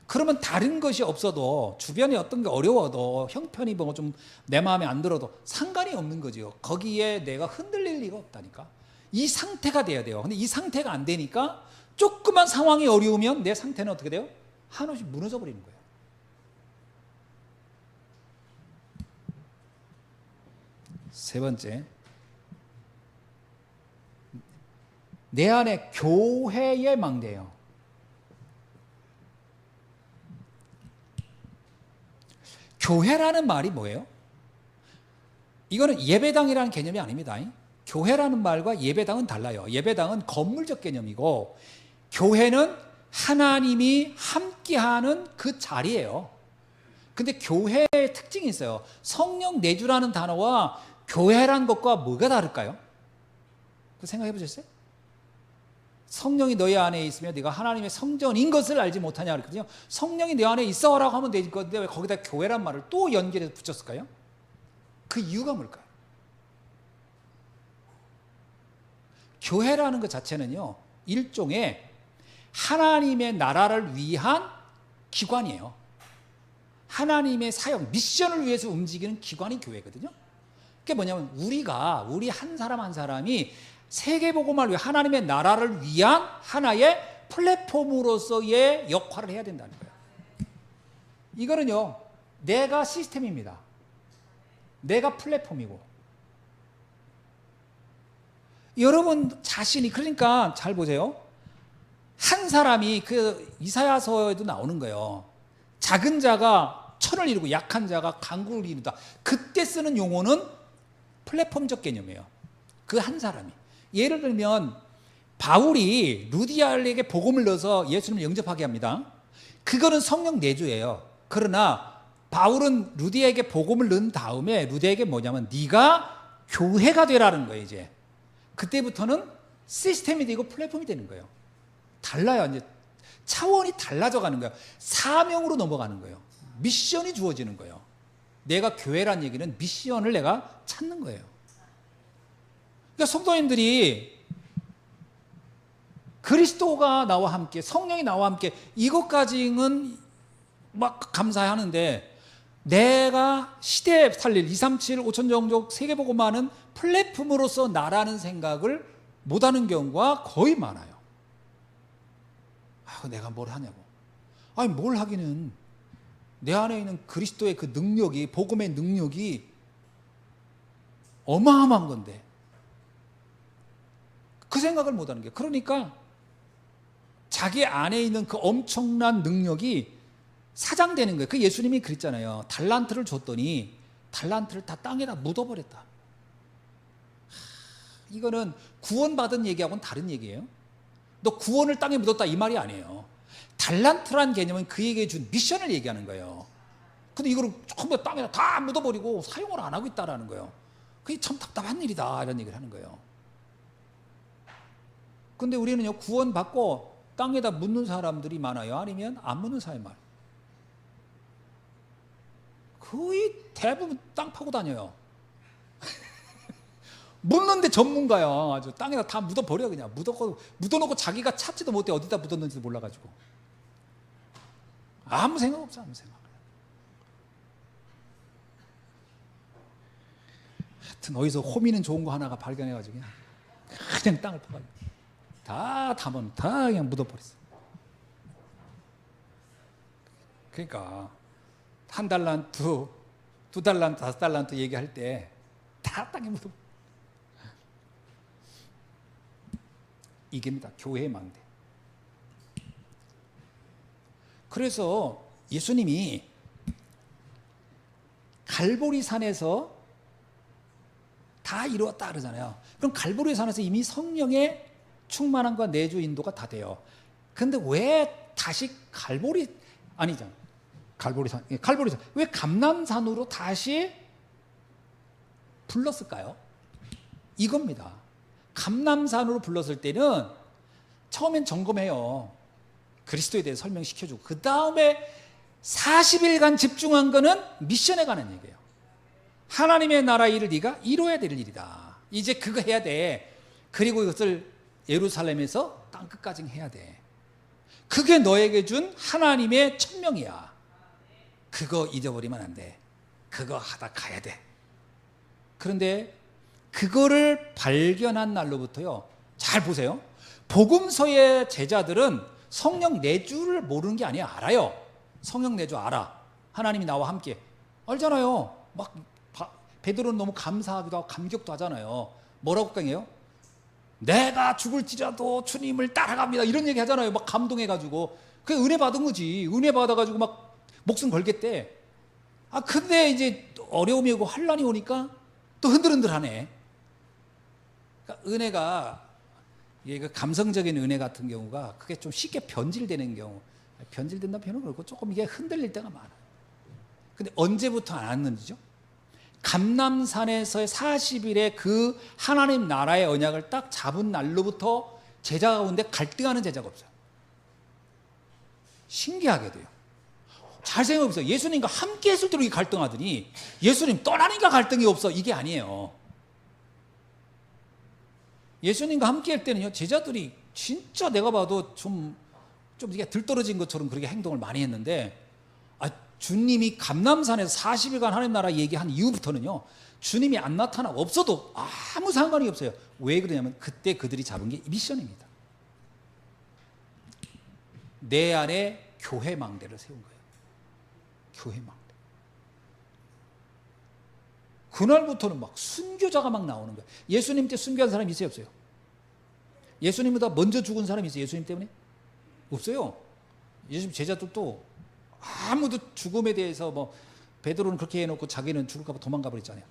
그러면 다른 것이 없어도 주변에 어떤 게 어려워도 형편이 뭐 좀 내 마음에 안 들어도 상관이 없는 거죠. 거기에 내가 흔들릴 리가 없다니까. 이 상태가 돼야 돼요. 근데 이 상태가 안 되니까 조그만 상황이 어려우면 내 상태는 어떻게 돼요? 한없이 무너져 버리는 거예요. 세 번째, 내 안에 교회의 망대예요. 교회라는 말이 뭐예요? 이거는 예배당이라는 개념이 아닙니다. 교회라는 말과 예배당은 달라요. 예배당은 건물적 개념이고 교회는 하나님이 함께하는 그 자리예요. 근데 교회의 특징이 있어요. 성령 내주라는 단어와 교회라는 것과 뭐가 다를까요? 생각해 보셨어요? 성령이 너희 안에 있으면 네가 하나님의 성전인 것을 알지 못하냐 그랬거든요. 성령이 내 안에 있어라고 하면 되는 건데 왜 거기다 교회란 말을 또 연결해서 붙였을까요? 그 이유가 뭘까요? 교회라는 것 자체는요, 일종의 하나님의 나라를 위한 기관이에요. 하나님의 사역, 미션을 위해서 움직이는 기관이 교회거든요. 그게 뭐냐면 우리 한 사람 한 사람이 세계복음을 위해 하나님의 나라를 위한 하나의 플랫폼으로서의 역할을 해야 된다는 거예요. 이거는요, 내가 시스템입니다. 내가 플랫폼이고. 여러분 자신이, 그러니까 잘 보세요. 한 사람이 그 이사야서에도 나오는 거예요. 작은 자가 천을 이루고 약한 자가 강국을 이루다. 그때 쓰는 용어는 플랫폼적 개념이에요. 그 한 사람이. 예를 들면 바울이 루디아에게 복음을 넣어서 예수님을 영접하게 합니다. 그거는 성령 내주예요. 그러나 바울은 루디아에게 복음을 넣은 다음에 루디아에게 뭐냐면 네가 교회가 되라는 거예요. 이제 그때부터는 시스템이 되고 플랫폼이 되는 거예요. 달라요. 이제 차원이 달라져 가는 거예요. 사명으로 넘어가는 거예요. 미션이 주어지는 거예요. 내가 교회란 얘기는 미션을 내가 찾는 거예요. 그러니까 성도님들이 그리스도가 나와 함께, 성령이 나와 함께, 이것까지는 막 감사하는데, 내가 시대에 살릴 237, 5천정족, 세계복음화는 플랫폼으로서 나라는 생각을 못하는 경우가 거의 많아요. 내가 뭘 하냐고. 아니, 뭘 하기는 내 안에 있는 그리스도의 그 능력이, 복음의 능력이 어마어마한 건데 그 생각을 못하는 게, 그러니까 자기 안에 있는 그 엄청난 능력이 사장되는 거예요. 그 예수님이 그랬잖아요. 달란트를 줬더니 달란트를 다 땅에다 묻어버렸다. 이거는 구원받은 얘기하고는 다른 얘기예요. 너 구원을 땅에 묻었다 이 말이 아니에요. 달란트란 개념은 그에게 준 미션을 얘기하는 거예요. 근데 이거를 전부 땅에다 다 묻어버리고 사용을 안 하고 있다라는 거예요. 그게 참 답답한 일이다, 이런 얘기를 하는 거예요. 근데 우리는요, 구원받고 땅에다 묻는 사람들이 많아요? 아니면 안 묻는 사람이 많아요? 거의 대부분 땅 파고 다녀요. 묻는데 전문가야. 아주 땅에다 다 묻어버려. 그냥 묻어놓고 자기가 찾지도 못해. 어디다 묻었는지도 몰라가지고. 아무 생각 없어. 아무 생각. 하여튼 어디서 호미는 좋은 거 하나가 발견해가지고 그냥 땅을 파가지고 다 그냥 묻어버렸어. 그러니까 1달란트, 2달란트, 5달란트 얘기할 때 다 땅에 묻어. 이게입니다. 교회의 망대. 그래서 예수님이 갈보리 산에서 다 이루었다 그러잖아요. 그럼 갈보리 산에서 이미 성령의 충만함과 내주 인도가 다 돼요. 근데 왜 다시 갈보리 산 왜 감람산으로 다시 불렀을까요? 이겁니다. 감람산으로 불렀을 때는 처음엔 점검해요. 그리스도에 대해 설명시켜주고, 그 다음에 40일간 집중한 거는 미션에 관한 얘기예요. 하나님의 나라 일을 네가 이루어야 될 일이다. 이제 그거 해야 돼. 그리고 이것을 예루살렘에서 땅끝까지 해야 돼. 그게 너에게 준 하나님의 천명이야. 그거 잊어버리면 안 돼. 그거 하다 가야 돼. 그런데 그거를 발견한 날로부터요, 잘 보세요. 복음서의 제자들은 성령 내주를 모르는 게 아니에요. 알아요. 성령 내주 알아. 하나님이 나와 함께. 알잖아요. 막 베드로는 너무 감사하기도 하고 감격도 하잖아요. 뭐라고 강해요? 내가 죽을지라도 주님을 따라갑니다. 이런 얘기 하잖아요. 막 감동해가지고. 그게 은혜 받은 거지. 은혜 받아가지고 막 목숨 걸겠대. 근데 이제 어려움이 오고 환란이 오니까 또 흔들흔들하네. 그러니까 은혜가, 이게 그 감성적인 은혜 같은 경우가 그게 좀 쉽게 변질되는 경우, 변질된다는 표현은 그렇고 조금 이게 흔들릴 때가 많아요. 근데 언제부터 안 왔는지죠? 감람산에서의 40일의 그 하나님 나라의 언약을 딱 잡은 날로부터 제자 가운데 갈등하는 제자가 없어요. 신기하게 돼요. 잘 생각해보세요. 예수님과 함께 했을 때로 갈등하더니 예수님 떠나니까 갈등이 없어. 이게 아니에요. 예수님과 함께 할 때는요, 제자들이 진짜 내가 봐도 좀 이게 들떨어진 것처럼 그렇게 행동을 많이 했는데, 주님이 감람산에서 40일간 하나님 나라 얘기한 이후부터는요, 주님이 안 나타나고 없어도 아무 상관이 없어요. 왜 그러냐면 그때 그들이 잡은 게 미션입니다. 내 안에 교회 망대를 세운 거예요. 교회 망대. 그날부터는 막 순교자가 막 나오는 거예요. 예수님 때 순교한 사람이 있어요, 없어요? 예수님보다 먼저 죽은 사람이 있어요, 예수님 때문에? 없어요. 예수님 제자들도 아무도 죽음에 대해서, 뭐 베드로는 그렇게 해놓고 자기는 죽을까 봐 도망가 버렸잖아요.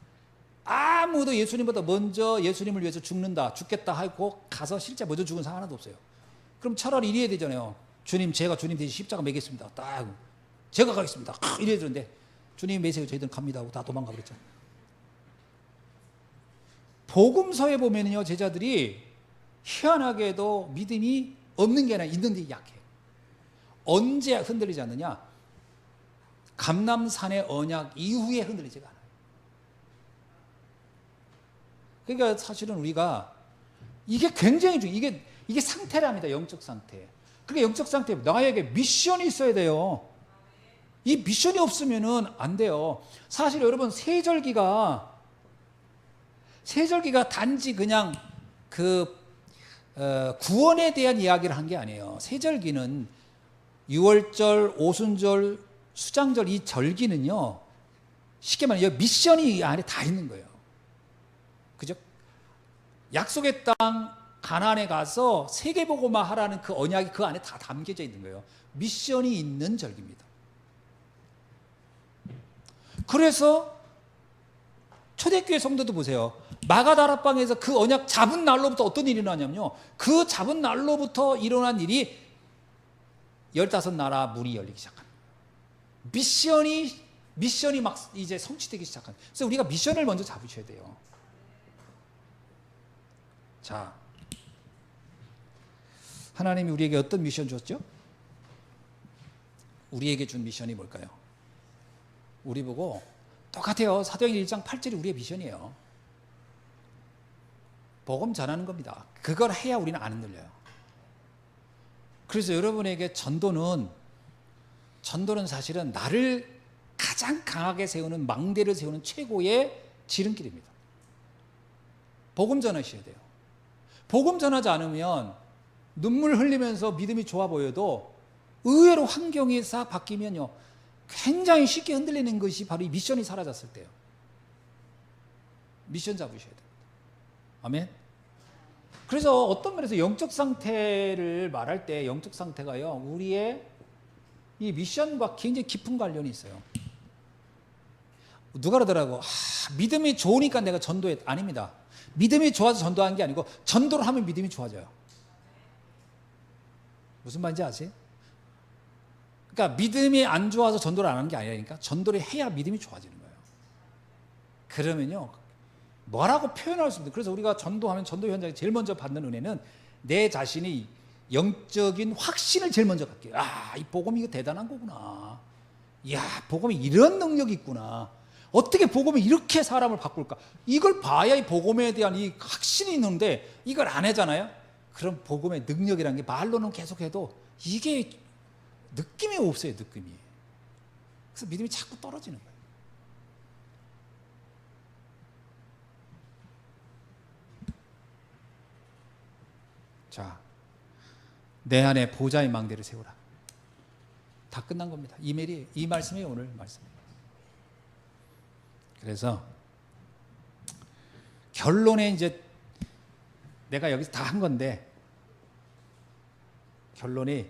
아무도 예수님보다 먼저 예수님을 위해서 죽겠다 하고 가서 실제 먼저 죽은 사람 하나도 없어요. 그럼 차라리 이래야 되잖아요. 주님, 제가 주님 대신 십자가 매겠습니다. 딱 제가 가겠습니다. 이래야 되는데 주님 매세요, 저희들은 갑니다 하고 다 도망가 버렸잖아요. 복음서에 보면요, 제자들이 희한하게도 믿음이 없는 게 아니라 있는데 약해요. 언제 흔들리지 않느냐? 감람산의 언약 이후에 흔들리지가 않아요. 그러니까 사실은 우리가 이게 굉장히 중요해요. 이게 상태랍니다. 영적 상태. 그러니까 영적 상태, 나에게 미션이 있어야 돼요. 이 미션이 없으면 안 돼요. 사실 여러분, 세절기가 단지 그냥 구원에 대한 이야기를 한 게 아니에요. 세절기는 유월절, 오순절, 수장절, 이 절기는요, 쉽게 말하면 미션이 이 안에 다 있는 거예요. 그죠? 약속의 땅 가나안에 가서 세계복음화 하라는 그 언약이 그 안에 다 담겨져 있는 거예요. 미션이 있는 절기입니다. 그래서 초대교회 성도도 보세요. 마가다락방에서 그 언약 잡은 날로부터 어떤 일이 일어나냐면요, 그 잡은 날로부터 일어난 일이 15나라 문이 열리기 시작합니다. 미션이 막 이제 성취되기 시작합니다. 그래서 우리가 미션을 먼저 잡으셔야 돼요. 자, 하나님이 우리에게 어떤 미션 줬죠? 우리에게 준 미션이 뭘까요? 우리 보고 똑같아요. 사도행전 1장 8절이 우리의 미션이에요. 복음 전하는 겁니다. 그걸 해야 우리는 안 흔들려요. 그래서 여러분에게 전도는 사실은 나를 가장 강하게 세우는, 망대를 세우는 최고의 지름길입니다. 복음 전하셔야 돼요. 복음 전하지 않으면 눈물 흘리면서 믿음이 좋아 보여도 의외로 환경이 싹 바뀌면요, 굉장히 쉽게 흔들리는 것이 바로 이 미션이 사라졌을 때예요. 미션 잡으셔야 됩니다. 아멘. 그래서 어떤 면에서 영적 상태를 말할 때 영적 상태가요, 우리의 이 미션과 굉장히 깊은 관련이 있어요. 누가 그러더라고, 믿음이 좋으니까 내가 전도해. 아닙니다. 믿음이 좋아서 전도하는 게 아니고 전도를 하면 믿음이 좋아져요. 무슨 말인지 아세요? 그러니까 믿음이 안 좋아서 전도를 안 하는 게 아니라니까, 전도를 해야 믿음이 좋아지는 거예요. 그러면요, 뭐라고 표현할 수 없는데, 그래서 우리가 전도하면 전도 현장에 제일 먼저 받는 은혜는 내 자신이 영적인 확신을 제일 먼저 갖게. 이 복음이 이거 대단한 거구나. 이야, 복음이 이런 능력이 있구나. 어떻게 복음이 이렇게 사람을 바꿀까? 이걸 봐야 이 복음에 대한 이 확신이 있는데 이걸 안 하잖아요. 그럼 복음의 능력이라는 게 말로는 계속해도 이게 느낌이 없어요. 느낌이. 그래서 믿음이 자꾸 떨어지는 거예요. 자, 내 안에 보좌의 망대를 세우라. 다 끝난 겁니다. 이 말씀이 오늘 말씀입니다. 그래서 결론에 이제 내가 여기서 다 한 건데, 결론이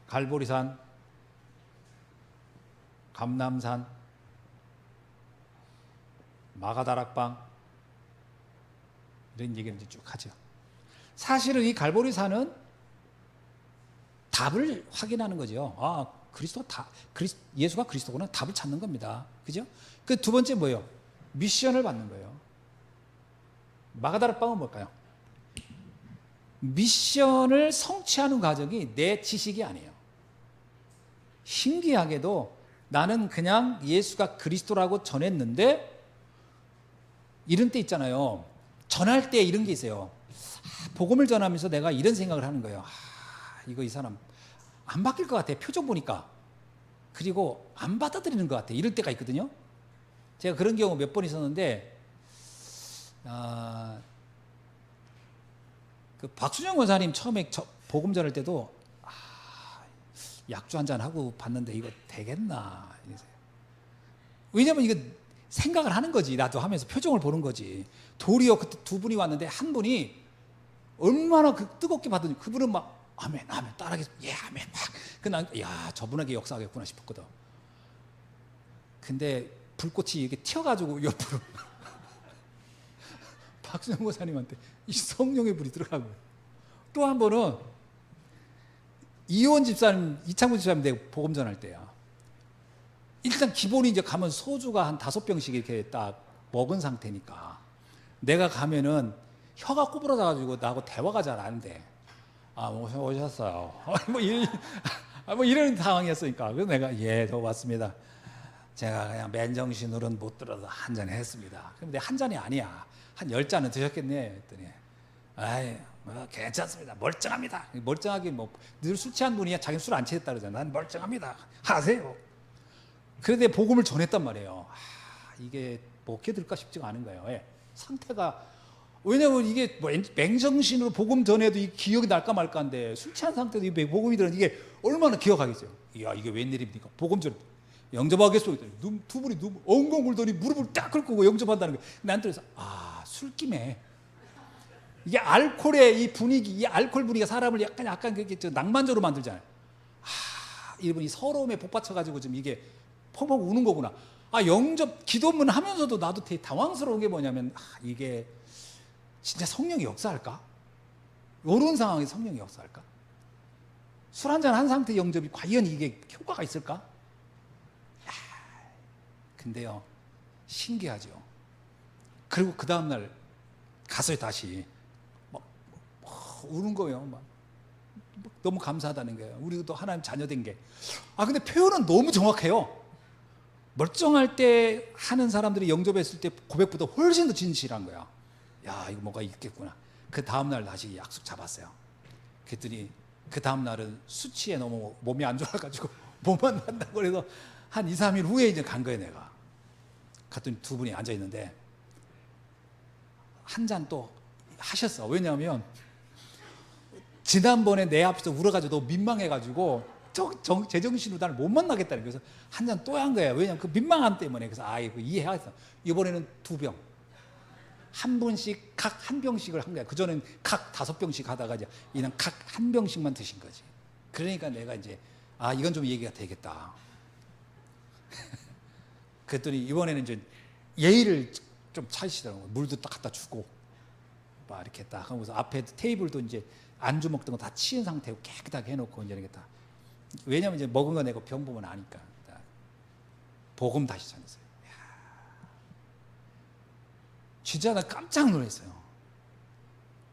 갈보리산, 감람산, 마가다락방, 이런 얘기를 이제 쭉 하죠. 사실은 이 갈보리산은 답을 확인하는 거죠. 예수가 그리스도구나, 답을 찾는 겁니다. 그죠? 그 두 번째 뭐예요? 미션을 받는 거예요. 마가다락방은 뭘까요? 미션을 성취하는 과정이 내 지식이 아니에요. 신기하게도 나는 그냥 예수가 그리스도라고 전했는데, 이런 때 있잖아요. 전할 때 이런 게 있어요. 복음을 전하면서 내가 이런 생각을 하는 거예요. 이거 이 사람 안 바뀔 것 같아. 표정 보니까. 그리고 안 받아들이는 것 같아. 이럴 때가 있거든요. 제가 그런 경우 몇 번 있었는데, 그 박수정 권사님 처음에 복음 전할 때도 약주 한잔 하고 봤는데 이거 되겠나. 왜냐면 이거 생각을 하는 거지. 나도 하면서 표정을 보는 거지. 도리어 그때 두 분이 왔는데 한 분이 얼마나 뜨겁게 받더니 그분은 막 아멘, 아멘, 따라하기, 예, 아멘, 막. 야, 저분에게 역사하겠구나 싶었거든. 근데 불꽃이 이렇게 튀어가지고 옆으로 박수영 목사님한테 이 성령의 불이 들어가고, 또 한 번은 이창문 집사님 내가 복음 전할 때야. 일단 기본이 이제 가면 소주가 한 5병씩 이렇게 딱 먹은 상태니까 내가 가면은 혀가 구부러져가지고 나하고 대화가 잘 안 돼. 오셨어요. 뭐 이런 상황이었으니까. 그래서 내가 저 왔습니다. 제가 그냥 맨정신으로는 못 들어서 한 잔 했습니다. 근데 한 잔이 아니야. 한 10잔은 드셨겠네. 했더니 아이, 뭐 괜찮습니다. 멀쩡합니다. 멀쩡하게 뭐 늘 술 취한 분이야 자기는 술 안 취했다 그러잖아. 난 멀쩡합니다. 하세요. 그런데 복음을 전했단 말이에요. 이게 먹게 될까 싶지가 않은 거예요. 예. 상태가 왜냐면 이게 뭐 맹정신으로 복음 전해도 이 기억이 날까 말까인데 술 취한 상태도 이 복음이 들은 이게 얼마나 기억하겠어요. 이야 이게 웬일입니까? 복음 전 영접하겠소. 두 분이 엉엉 울더니 무릎을 딱 꿇고 영접한다는 거예요. 난 그래서 술김에 이게 알코올의 이 분위기, 이 알코올 분위기가 사람을 약간 그렇게 낭만적으로 만들잖아요. 이분이 서러움에 복받쳐가지고 지금 이게 펑펑 우는 거구나. 영접 기도문 하면서도 나도 되게 당황스러운 게 뭐냐면 이게 진짜 성령이 역사할까? 이런 상황에서 성령이 역사할까? 술 한잔 한 상태 영접이 과연 이게 효과가 있을까? 근데요 신기하죠. 그리고 그 다음날 가서 다시 막 우는 거예요. 막 너무 감사하다는 거예요. 우리도 하나님 자녀된 게. 근데 표현은 너무 정확해요. 멀쩡할 때 하는 사람들이 영접했을 때 고백보다 훨씬 더 진실한 거야. 야 이거 뭐가 있겠구나. 그 다음날 다시 약속 잡았어요. 그랬더니 그 다음날은 수치에 너무 몸이 안 좋아가지고 못 만난다고 그래서 한 2, 3일 후에 이제 간 거예요. 내가 갔더니 두 분이 앉아있는데 한 잔 또 하셨어. 왜냐하면 지난번에 내 앞에서 울어가지고 너무 민망해가지고 제정신으로 나를 못 만나겠다는 거예요. 그래서 한 잔 또 한 거예요. 왜냐하면 그 민망함 때문에. 그래서 이거 이해하겠어. 이번에는 2병 한 분씩 각 한 병씩을 한 거야. 그전엔 각 5병씩 하다가 이제 이는 각 한 병씩만 드신 거지. 그러니까 내가 이제 이건 좀 얘기가 되겠다. 그랬더니 이번에는 이제 예의를 좀 차리시더라고요. 물도 딱 갖다 주고 막 이렇게 딱 하면서 앞에 테이블도 이제 안주 먹던 거 다 치운 상태고 깨끗하게 해놓고 이제 이렇게 다. 왜냐면 이제 먹은 거 내고 병 보면 아니까. 복음 다시 전했어요. 진짜 나 깜짝 놀랐어요.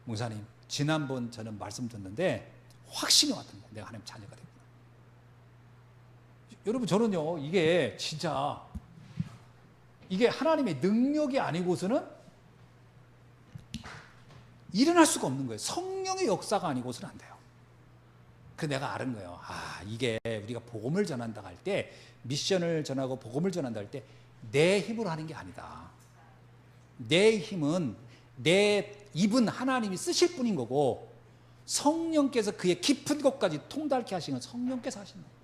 목사님, 지난번 저는 말씀 듣는데 확신이 왔던 거예요. 내가 하나님 자녀가 됐구나. 여러분 저는요 이게 진짜 이게 하나님의 능력이 아니고서는 일어날 수가 없는 거예요. 성령의 역사가 아니고서는 안 돼요. 그래서 내가 아는 거예요. 이게 우리가 복음을 전한다 할 때, 미션을 전하고 복음을 전한다 할 때 내 힘으로 하는 게 아니다. 내 힘은 내 입은 하나님이 쓰실 뿐인 거고 성령께서 그의 깊은 곳까지 통달케 하시는 성령께서 하시는 거예요.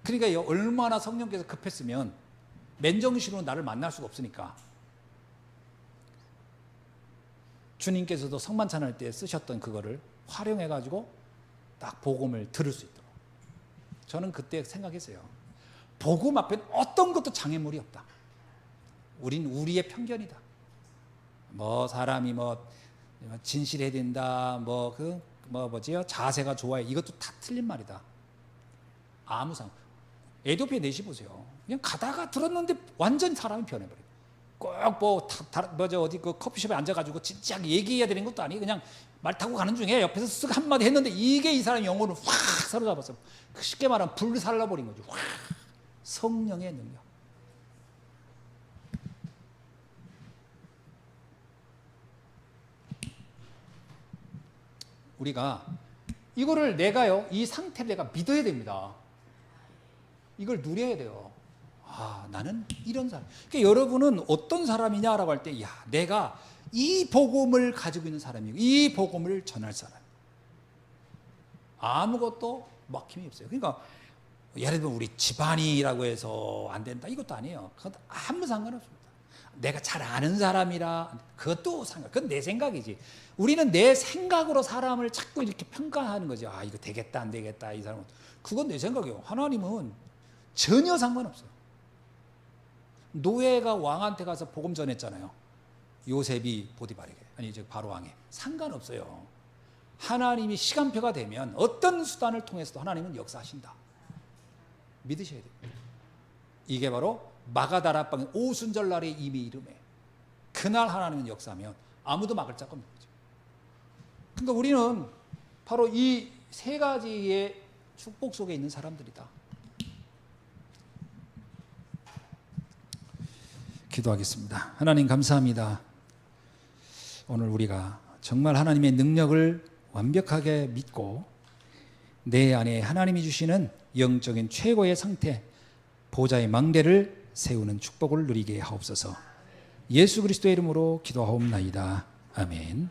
그러니까 얼마나 성령께서 급했으면 맨정신으로 나를 만날 수가 없으니까 주님께서도 성만찬할 때 쓰셨던 그거를 활용해가지고 딱 복음을 들을 수 있도록. 저는 그때 생각했어요. 복음 앞엔 어떤 것도 장애물이 없다. 우린 우리의 편견이다. 뭐 사람이 뭐 진실해야 된다. 자세가 좋아야 이것도 다 틀린 말이다. 아무 상관. 에티오피아 내시 보세요. 그냥 가다가 들었는데 완전 사람이 변해버려요. 꼭 어디 그 커피숍에 앉아가지고 진지하게 얘기해야 되는 것도 아니고 그냥 말 타고 가는 중에 옆에서 쓱 한마디 했는데 이게 이 사람의 영혼을 확 사로잡았어. 쉽게 말하면 불살라버린 거죠. 확. 성령의 능력. 우리가 이거를 이 상태를 내가 믿어야 됩니다. 이걸 누려야 돼요. 나는 이런 사람. 그러니까 여러분은 어떤 사람이냐라고 할 때, 내가 이 복음을 가지고 있는 사람이고, 이 복음을 전할 사람. 아무것도 막힘이 없어요. 그러니까, 예를 들면 우리 집안이라고 해서 안 된다. 이것도 아니에요. 그건 아무 상관없습니다. 내가 잘 아는 사람이라, 그것도 그건 내 생각이지. 우리는 내 생각으로 사람을 자꾸 이렇게 평가하는 거지. 이거 되겠다, 안 되겠다, 이 사람은. 그건 내 생각이에요. 하나님은 전혀 상관없어요. 노예가 왕한테 가서 복음 전했잖아요. 요셉이 보디발에게, 바로 왕에. 상관없어요. 하나님이 시간표가 되면 어떤 수단을 통해서도 하나님은 역사하신다. 믿으셔야 돼요. 이게 바로 마가다락방의 오순절날의 이미 이름에 그날 하나님은 역사하면 아무도 막을 자가 없는 거죠. 그러니까 우리는 바로 이 세 가지의 축복 속에 있는 사람들이다. 기도하겠습니다. 하나님 감사합니다. 오늘 우리가 정말 하나님의 능력을 완벽하게 믿고 내 안에 하나님이 주시는 영적인 최고의 상태, 보좌의 망대를 세우는 축복을 누리게 하옵소서. 예수 그리스도의 이름으로 기도하옵나이다. 아멘.